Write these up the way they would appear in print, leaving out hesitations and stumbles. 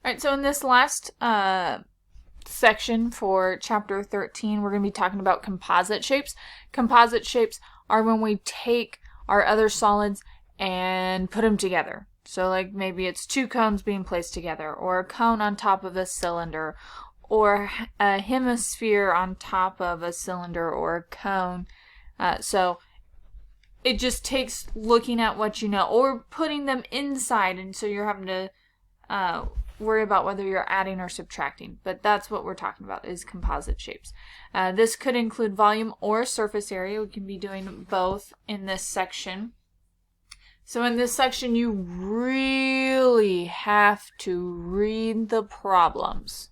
Alright, so in this last section for chapter 13, we're going to be talking about composite shapes. Composite shapes are when we take our other solids and put them together. So like maybe it's two cones being placed together, or a cone on top of a cylinder, or a hemisphere on top of a cylinder or a cone. So it just takes looking at what you know, or putting them inside, and so you're having to worry about whether you're adding or subtracting. But that's what we're talking about, is composite shapes. This could include volume or surface area. We can be doing both in this section. So in this section, you really have to read the problems.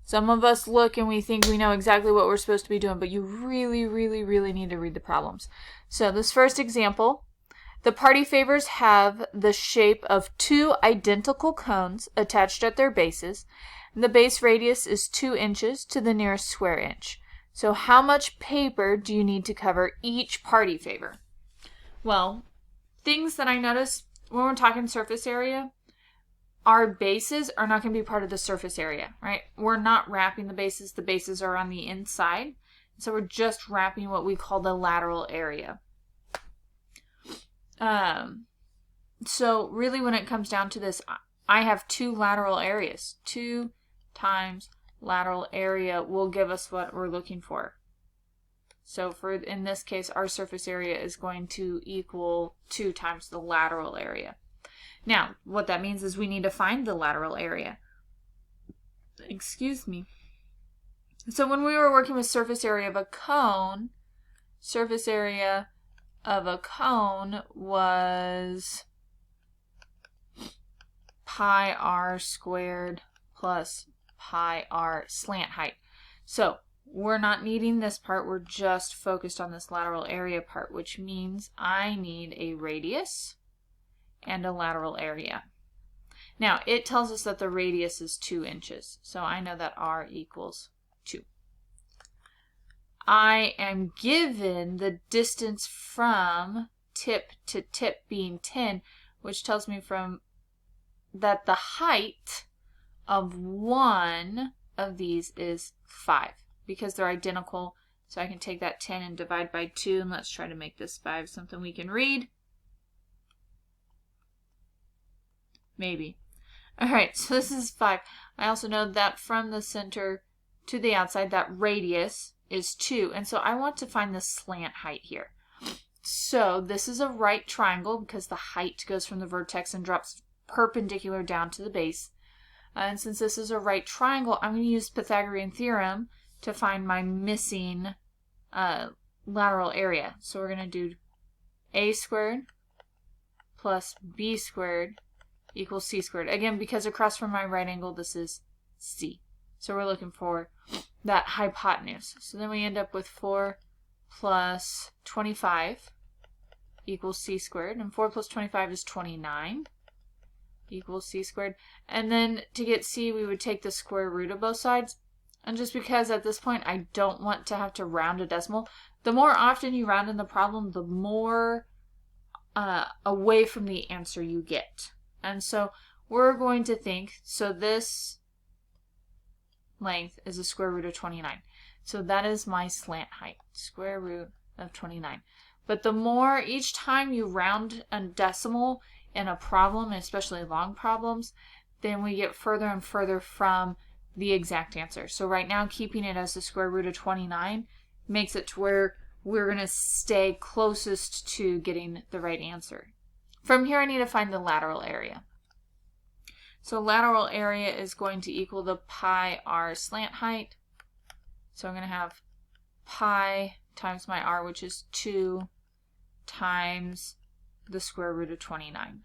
Some of us look and we think we know exactly what we're supposed to be doing, but you really, really, really need to read the problems. So this first example, the party favors have the shape of two identical cones attached at their bases. The base radius is 2 inches to the nearest square inch. So how much paper do you need to cover each party favor? Well, things that I noticed when we're talking surface area, our bases are not going to be part of the surface area, right? We're not wrapping the bases. The bases are on the inside. So we're just wrapping what we call the lateral area. So really when it comes down to this, I have two lateral areas. 2 times lateral area will give us what we're looking for. So in this case, our surface area is going to equal 2 times the lateral area. Now, what that means is we need to find the lateral area. Excuse me. So when we were working with surface area of a cone, surface area of a cone was pi r squared plus pi r slant height. So we're not needing this part. We're just focused on this lateral area part, which means I need a radius and a lateral area. Now, it tells us that the radius is 2 inches, so I know that r equals 2. I am given the distance from tip to tip being 10, which tells me that the height of one of these is 5, because they're identical. So I can take that 10 and divide by 2, and let's try to make this 5 something we can read. Maybe. Alright, so this is 5. I also know that from the center to the outside, that radius is 2. And so I want to find the slant height here. So this is a right triangle because the height goes from the vertex and drops perpendicular down to the base. And since this is a right triangle, I'm going to use Pythagorean Theorem to find my missing lateral area. So we're going to do a squared plus b squared equals c squared. Again, because across from my right angle, this is c. So we're looking for that hypotenuse. So then we end up with 4 plus 25 equals c squared. And 4 plus 25 is 29 equals c squared. And then to get c, we would take the square root of both sides. And just because at this point I don't want to have to round a decimal, the more often you round in the problem, the more away from the answer you get. And so we're going to think, so this length is the square root of 29. So that is my slant height, square root of 29. But the more, each time you round a decimal in a problem, especially long problems, then we get further and further from the exact answer. So right now, keeping it as the square root of 29 makes it to where we're going to stay closest to getting the right answer. From here, I need to find the lateral area. So lateral area is going to equal the pi r slant height. So I'm going to have pi times my r, which is 2, times the square root of 29.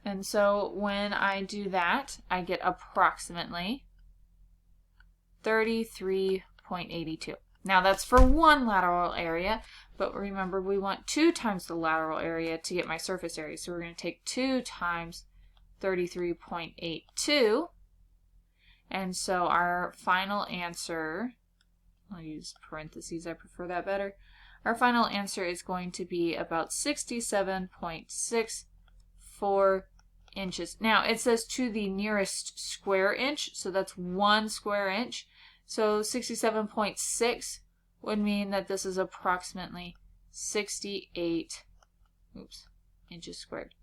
And so when I do that, I get approximately 33.82. Now that's for one lateral area, but remember we want 2 times the lateral area to get my surface area. So we're going to take 2 times 33.82. And so our final answer, I'll use parentheses, I prefer that better. Our final answer is going to be about 67.64 inches. Now it says to the nearest square inch, so that's 1 square inch. So 67.6 would mean that this is approximately 68 inches squared.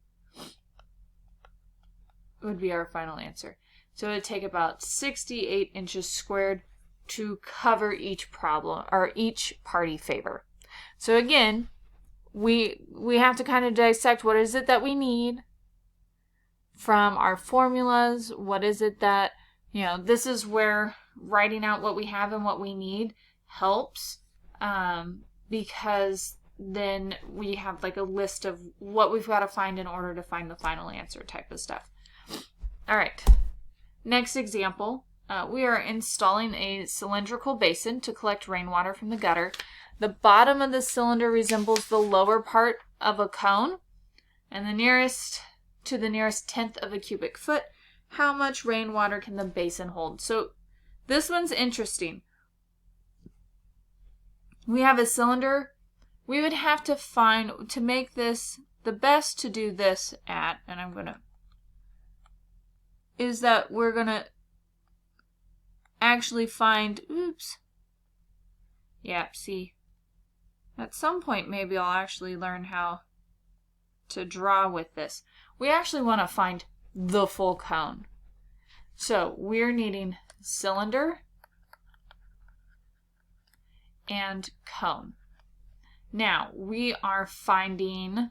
Would be our final answer. So it would take about 68 inches squared to cover each problem or each party favor. So again, we have to kind of dissect what is it that we need from our formulas. What is it that, this is where writing out what we have and what we need helps, because then we have like a list of what we've got to find in order to find the final answer type of stuff. All right, next example. We are installing a cylindrical basin to collect rainwater from the gutter. The bottom of the cylinder resembles the lower part of a cone, and to the nearest tenth of a cubic foot. How much rainwater can the basin hold? So this one's interesting. We have a cylinder. We would have to find, to make this, the best to do this at, and is that we're going to actually find, see, at some point maybe I'll actually learn how to draw with this. We actually want to find the full cone. So we're needing cylinder and cone. Now we are finding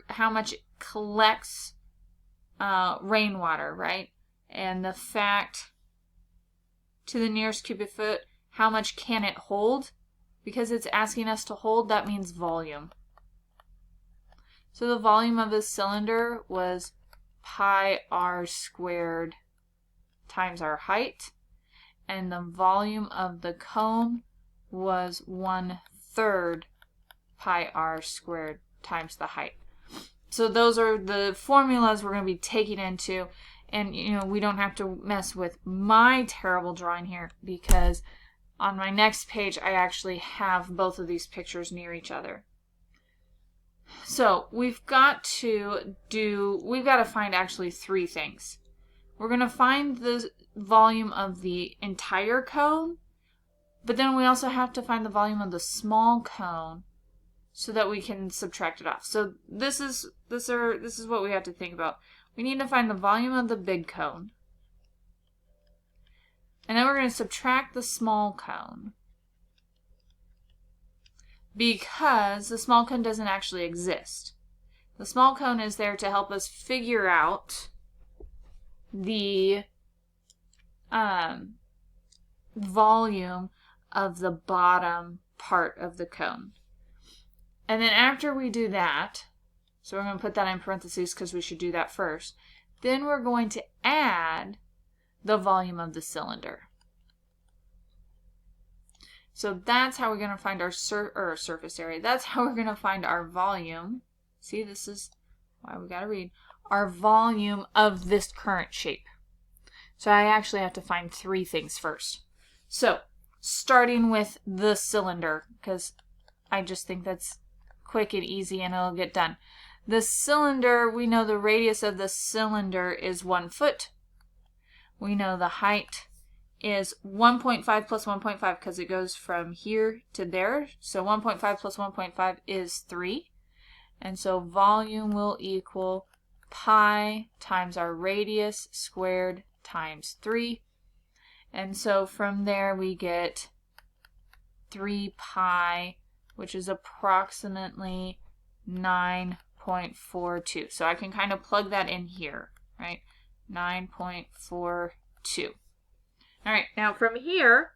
how much it collects rainwater, right? And the fact to the nearest cubic foot, how much can it hold? Because it's asking us to hold, that means volume. So the volume of the cylinder was pi r squared times our height, and the volume of the cone was 1/3 pi r squared times the height. So those are the formulas we're going to be taking into, and we don't have to mess with my terrible drawing here, because on my next page I actually have both of these pictures near each other. So we've got to find actually 3 things. We're going to find the volume of the entire cone, but then we also have to find the volume of the small cone so that we can subtract it off. So this is what we have to think about. We need to find the volume of the big cone, and then we're going to subtract the small cone, because the small cone doesn't actually exist. The small cone is there to help us figure out the volume of the bottom part of the cone. And then after we do that, so we're going to put that in parentheses because we should do that first, then we're going to add the volume of the cylinder. So that's how we're going to find our surface area. That's how we're going to find our volume. See, this is why we got to read. Our volume of this current shape. So I actually have to find 3 things first. So starting with the cylinder, because I just think that's quick and easy and it'll get done. The cylinder, we know the radius of the cylinder is 1 foot. We know the height is 1.5 plus 1.5 because it goes from here to there. So 1.5 plus 1.5 is 3. And so volume will equal pi times our radius squared times 3. And so from there we get 3 pi, which is approximately 9.42. So I can kind of plug that in here, right? 9.42. All right, now from here,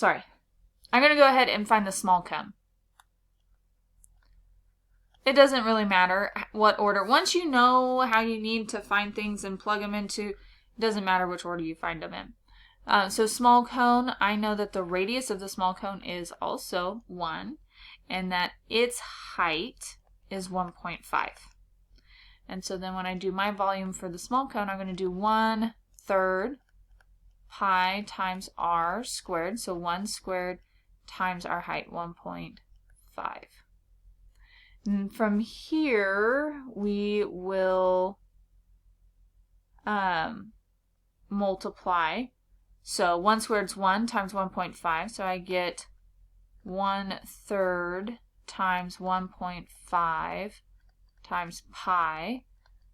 I'm going to go ahead and find the small cone. It doesn't really matter what order. Once you know how you need to find things and plug them into, it doesn't matter which order you find them in. So small cone, I know that the radius of the small cone is also 1, and that its height is 1.5. And so then when I do my volume for the small cone, I'm going to do 1/3 pi times r squared, so 1 squared times our height, 1.5. And from here, we will multiply. So 1 squared is 1 times 1.5. So I get 1/3 times 1.5 times pi.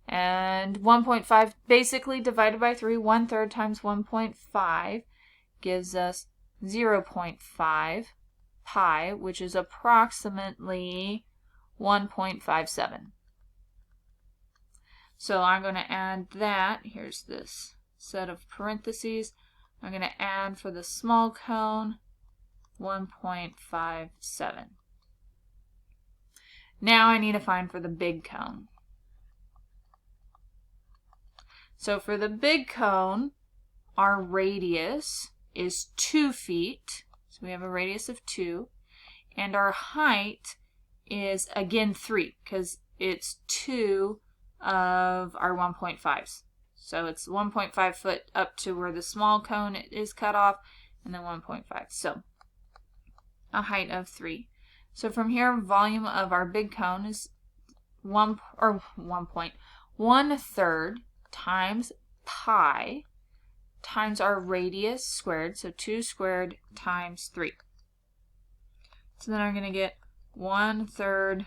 And 1.5 basically divided by 3, 1/3 times 1.5 gives us 0.5 pi, which is approximately 1.57. So I'm going to add that. Here's this set of parentheses. I'm going to add for the small cone 1.57. Now I need to find for the big cone. So for the big cone, our radius is 2 feet. So we have a radius of 2. And our height is, again, 3, because it's 2 of our 1.5s. So it's 1.5 foot up to where the small cone is cut off, and then 1.5. So a height of 3. So from here, volume of our big cone is 1/3 times pi times our radius squared, so 2 squared times 3. So then I'm going to get 1/3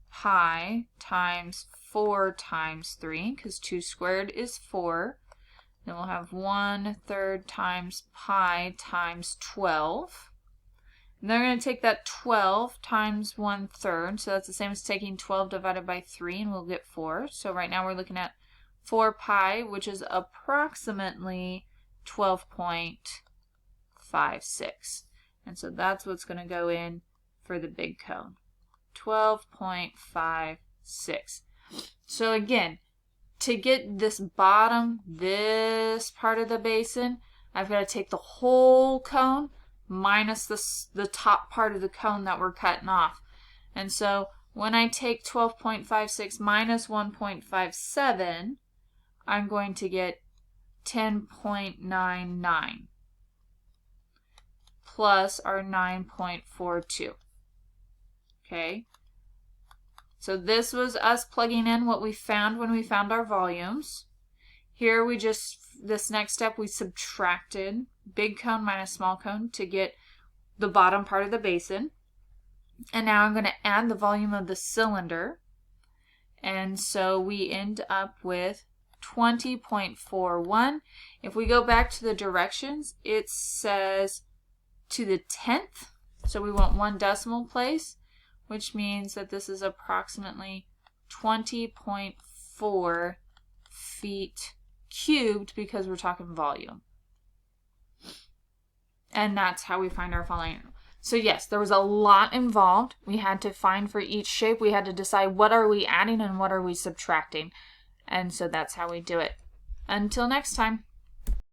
pi times 4 times 3, because 2 squared is 4. Then we'll have 1/3 times pi times 12. And then we're going to take that 12 times 1/3, so that's the same as taking 12 divided by 3, and we'll get 4. So right now we're looking at 4 pi, which is approximately 12.56. And so that's what's going to go in for the big cone. 12.56. So again, to get this bottom, this part of the basin, I've got to take the whole cone minus the top part of the cone that we're cutting off. And so when I take 12.56 minus 1.57, I'm going to get 10.99 plus our 9.42. Okay, so this was us plugging in what we found when we found our volumes. Here we just, this next step, we subtracted big cone minus small cone to get the bottom part of the basin. And now I'm going to add the volume of the cylinder. And so we end up with 20.41. If we go back to the directions, it says to the 10th. So we want 1 decimal place, which means that this is approximately 20.4 feet cubed, because we're talking volume. And that's how we find our volume. So yes, there was a lot involved. We had to find for each shape. We had to decide what are we adding and what are we subtracting. And so that's how we do it. Until next time.